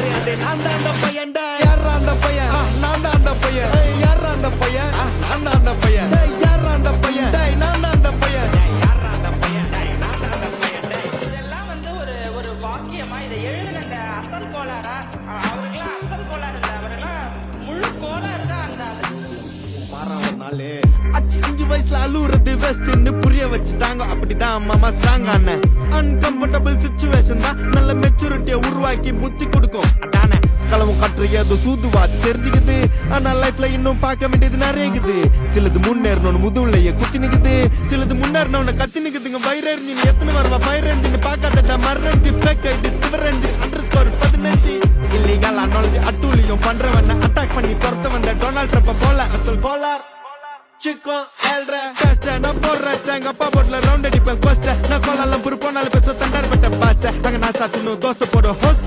மரியாதை நான் தான் அந்த பையன் யாரா அந்த பையன் நான் தான் அந்த பையன் யாரா அந்த பையன் நான் தான் அந்த பையன் யாரா அந்த பையன் நான் தான் அந்த பையன் யாரா அந்த பையன் நான் தான் அந்த பையன் இதெல்லாம் வந்து ஒரு ஒரு வாக்கியமா இதை எழுதின அந்த அசல் கோளாரா அவருக்கெல்லாம் அசல் கோளாறு இல்லை அவரெல்லாம் முழு கோளாறு தான் அந்த அச்சு 5 வயசுல அழுவுறது வெஸ்ட்னு புரிய வச்சுட்டாங்க அப்படிதான் மாமா ஸ்ட்ராங் ஆன அன்கம்ஃபர்டபிள் சிச்சுவேஷன் தான் நல்ல மெச்சூரிட்டியை உருவாக்கி புத்தி கொடுக்கும் அதானே களவும் கற்று ஏதோ சூதுவாது தெரிஞ்சுக்குது ஆனா லைஃப்ல இன்னும் பார்க்க வேண்டியது நிறையக்குது சிலது முன்னேறணும்னு முதுகுலையே குத்தி நிக்குது சிலது முன்னேறணும்னு கத்தி நிக்குதுங்க வைரஞ்சி எத்தனை வருவா ஃபயர் என்ஜின் பார்க்காதடா மரஞ்சி ஃபேக் ஐடி சிவரஞ்சி _ 15 இல்லீகல் அனாலஜி அட்டூழியம் பண்றவன அட்டாக் பண்ணி துரத்த வந்த டொனால்ட் ட்ரம்ப் போல அசல் கோலார் சிக்கம் ஏழ்ற டெஸ்ட் நான் போடுற எங்க அப்பா போட்ல ரவுண்ட் அடிப்பேன் கோஸ்ட் நான் கோலாலம் புரு போனாலும் பேச தண்டார் பட்ட பாச அங்க நான் சாத்துணும் தோசை போடும் ஹோச